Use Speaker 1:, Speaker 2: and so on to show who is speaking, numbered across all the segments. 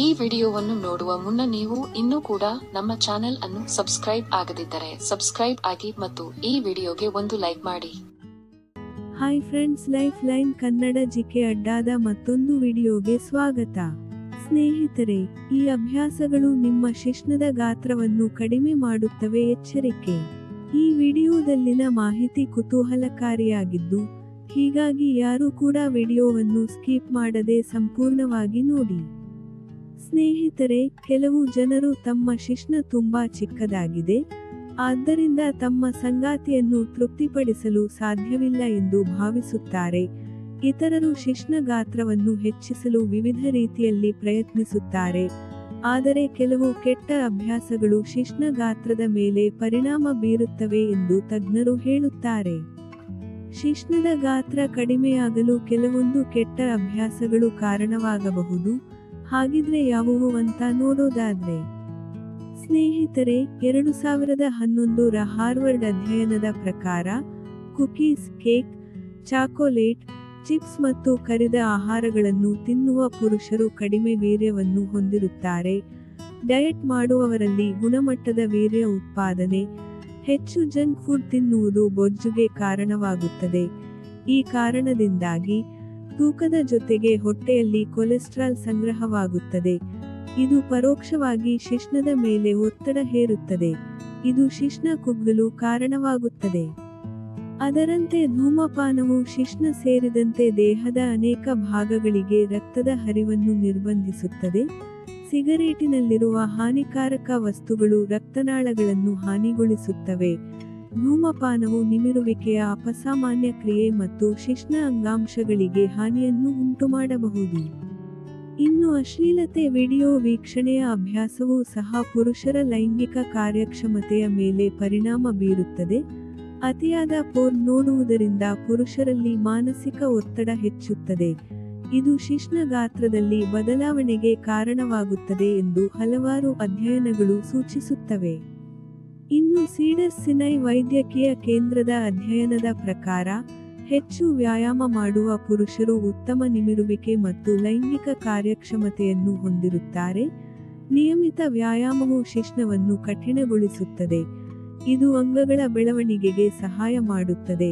Speaker 1: ಈ ವಿಡಿಯೋವನ್ನು ನೋಡುವ ಮುನ್ನ ನೀವು ಇನ್ನೂ ಕೂಡ ನಮ್ಮ ಚಾನೆಲ್ ಅನ್ನು ಸಬ್ಸ್ಕ್ರೈಬ್ ಆಗದಿದ್ದರೆ ಸಬ್ಸ್ಕ್ರೈಬ್ ಆಗಿ ಮತ್ತು ಈ ವಿಡಿಯೋಗೆ ಒಂದು ಲೈಕ್ ಮಾಡಿ.
Speaker 2: Hi friends, life line Kannada GK ಅಡ್ಡಾದ ಮತ್ತೊಂದು ವಿಡಿಯೋಗೆ ಸ್ವಾಗತ. ಸ್ನೇಹಿತರೆ, ಈ ಅಭ್ಯಾಸಗಳು ನಿಮ್ಮ ಶಿಶ್ನದ ಗಾತ್ರವನ್ನು ಕಡಿಮೆ ಮಾಡುತ್ತವೆ. ಎಚ್ಚರಿಕೆ: ಈ ವಿಡಿಯೋದಲ್ಲಿನ ಮಾಹಿತಿ ಕುತೂಹಲಕಾರಿಯಾಗಿದ್ದು, ಹೀಗಾಗಿ ಯಾರೂ ಕೂಡ ವಿಡಿಯೋವನ್ನು ಸ್ಕಿಪ್ ಮಾಡದೆ ಸಂಪೂರ್ಣವಾಗಿ ನೋಡಿ. ಸ್ನೇಹಿತರೆ, ಕೆಲವು ಜನರು ತಮ್ಮ ಶಿಶ್ನ ತುಂಬಾ ಚಿಕ್ಕದಾಗಿದೆ, ಆದ್ದರಿಂದ ತಮ್ಮ ಸಂಗಾತಿಯನ್ನು ತೃಪ್ತಿಪಡಿಸಲು ಸಾಧ್ಯವಿಲ್ಲ ಎಂದು ಭಾವಿಸುತ್ತಾರೆ. ಇತರರು ಶಿಶ್ನ ಗಾತ್ರವನ್ನು ಹೆಚ್ಚಿಸಲು ವಿವಿಧ ರೀತಿಯಲ್ಲಿ ಪ್ರಯತ್ನಿಸುತ್ತಾರೆ. ಆದರೆ ಕೆಲವು ಕೆಟ್ಟ ಅಭ್ಯಾಸಗಳು ಶಿಶ್ನ ಗಾತ್ರದ ಮೇಲೆ ಪರಿಣಾಮ ಬೀರುತ್ತವೆ ಎಂದು ತಜ್ಞರು ಹೇಳುತ್ತಾರೆ. ಶಿಶ್ನದ ಗಾತ್ರ ಕಡಿಮೆಯಾಗಲು ಕೆಲವೊಂದು ಕೆಟ್ಟ ಅಭ್ಯಾಸಗಳು ಕಾರಣವಾಗಬಹುದು. ಹಾಗಿದ್ರೆ ಯಾವುವು ಅಂತ ನೋಡೋದಾದ್ರೆ, ಸ್ನೇಹಿತರೆ, 2011ರ ಹಾರ್ವರ್ಡ್ ಅಧ್ಯಯನದ ಪ್ರಕಾರ ಕುಕೀಸ್, ಕೇಕ್, ಚಾಕೊಲೇಟ್, ಚಿಪ್ಸ್ ಮತ್ತು ಕರಿದ ಆಹಾರಗಳನ್ನು ತಿನ್ನುವ ಪುರುಷರು ಕಡಿಮೆ ವೀರ್ಯವನ್ನು ಹೊಂದಿರುತ್ತಾರೆ. ಡಯಟ್ ಮಾಡುವವರಲ್ಲಿ ಗುಣಮಟ್ಟದ ವೀರ್ಯ ಉತ್ಪಾದನೆ ಹೆಚ್ಚು. ಜಂಕ್ ಫುಡ್ ತಿನ್ನುವುದು ಬೊಜ್ಜುಗೆ ಕಾರಣವಾಗುತ್ತದೆ. ಈ ಕಾರಣದಿಂದಾಗಿ ತೂಕದ ಜೊತೆಗೆ ಹೊಟ್ಟೆಯಲ್ಲಿ ಕೊಲೆಸ್ಟ್ರಾಲ್ ಸಂಗ್ರಹವಾಗುತ್ತದೆ. ಇದು ಪರೋಕ್ಷವಾಗಿ ಶಿಶ್ನದ ಮೇಲೆ ಒತ್ತಡ ಹೇರುತ್ತದೆ. ಇದು ಶಿಶ್ನ ಕುಗ್ಗಲು ಕಾರಣವಾಗುತ್ತದೆ. ಅದರಂತೆ ಧೂಮಪಾನವು ಶಿಶ್ನ ಸೇರಿದಂತೆ ದೇಹದ ಅನೇಕ ಭಾಗಗಳಿಗೆ ರಕ್ತದ ಹರಿವನ್ನು ನಿರ್ಬಂಧಿಸುತ್ತದೆ. ಸಿಗರೇಟಿನಲ್ಲಿರುವ ಹಾನಿಕಾರಕ ವಸ್ತುಗಳು ರಕ್ತನಾಳಗಳನ್ನು ಹಾನಿಗೊಳಿಸುತ್ತವೆ. ಧೂಮಪಾನವು ನಿಮಿರುವಿಕೆಯ ಅಪಸಾಮಾನ್ಯ ಕ್ರಿಯೆ ಮತ್ತು ಶಿಶ್ನ ಅಂಗಾಂಶಗಳಿಗೆ ಹಾನಿಯನ್ನು ಉಂಟುಮಾಡಬಹುದು. ಇನ್ನು ಅಶ್ಲೀಲತೆ ವಿಡಿಯೋ ವೀಕ್ಷಣೆಯ ಅಭ್ಯಾಸವೂ ಸಹ ಪುರುಷರ ಲೈಂಗಿಕ ಕಾರ್ಯಕ್ಷಮತೆಯ ಮೇಲೆ ಪರಿಣಾಮ ಬೀರುತ್ತದೆ. ಅತಿಯಾದ ಪೋರ್ನ್ ನೋಡುವುದರಿಂದ ಪುರುಷರಲ್ಲಿ ಮಾನಸಿಕ ಒತ್ತಡ ಹೆಚ್ಚುತ್ತದೆ. ಇದು ಶಿಶ್ನ ಗಾತ್ರದಲ್ಲಿ ಬದಲಾವಣೆಗೆ ಕಾರಣವಾಗುತ್ತದೆ ಎಂದು ಹಲವಾರು ಅಧ್ಯಯನಗಳು ಸೂಚಿಸುತ್ತವೆ. ಇನ್ನು ಸೀಡರ್ ಸಿನೈ ವೈದ್ಯಕೀಯ ಕೇಂದ್ರದ ಅಧ್ಯಯನದ ಪ್ರಕಾರ, ಹೆಚ್ಚು ವ್ಯಾಯಾಮ ಮಾಡುವ ಪುರುಷರು ಉತ್ತಮ ನಿಮಿರುವಿಕೆ ಮತ್ತು ಲೈಂಗಿಕ ಕಾರ್ಯಕ್ಷಮತೆಯನ್ನು ಹೊಂದಿರುತ್ತಾರೆ. ನಿಯಮಿತ ವ್ಯಾಯಾಮವು ಶಿಶ್ನವನ್ನು ಕಠಿಣಗೊಳಿಸುತ್ತದೆ. ಇದು ಅಂಗಗಳ ಬೆಳವಣಿಗೆಗೆ ಸಹಾಯ ಮಾಡುತ್ತದೆ,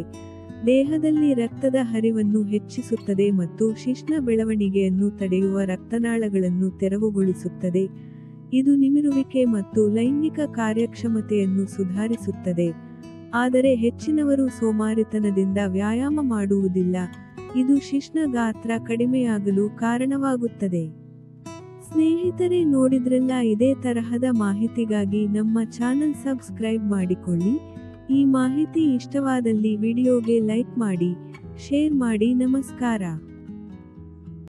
Speaker 2: ದೇಹದಲ್ಲಿ ರಕ್ತದ ಹರಿವನ್ನು ಹೆಚ್ಚಿಸುತ್ತದೆ ಮತ್ತು ಶಿಶ್ನ ಬೆಳವಣಿಗೆಯನ್ನು ತಡೆಯುವ ರಕ್ತನಾಳಗಳನ್ನು ತೆರವುಗೊಳಿಸುತ್ತದೆ. ಇದು ನಿಮಿರುವಿಕೆ ಮತ್ತು ಲೈಂಗಿಕ ಕಾರ್ಯಕ್ಷಮತೆಯನ್ನು ಸುಧಾರಿಸುತ್ತದೆ. ಆದರೆ ಹೆಚ್ಚಿನವರು ಸೋಮಾರಿತನದಿಂದ ವ್ಯಾಯಾಮ ಮಾಡುವುದಿಲ್ಲ. ಇದು ಶಿಶ್ನ ಗಾತ್ರ ಕಡಿಮೆಯಾಗಲು ಕಾರಣವಾಗುತ್ತದೆ. ಸ್ನೇಹಿತರೆ, ನೋಡಿದ್ರಲ್ಲ, ಇದೇ ತರಹದ ಮಾಹಿತಿಗಾಗಿ ನಮ್ಮ ಚಾನೆಲ್ ಸಬ್ಸ್ಕ್ರೈಬ್ ಮಾಡಿಕೊಳ್ಳಿ. ಈ ಮಾಹಿತಿ ಇಷ್ಟವಾದಲ್ಲಿ ವಿಡಿಯೋಗೆ ಲೈಕ್ ಮಾಡಿ, ಶೇರ್ ಮಾಡಿ. ನಮಸ್ಕಾರ.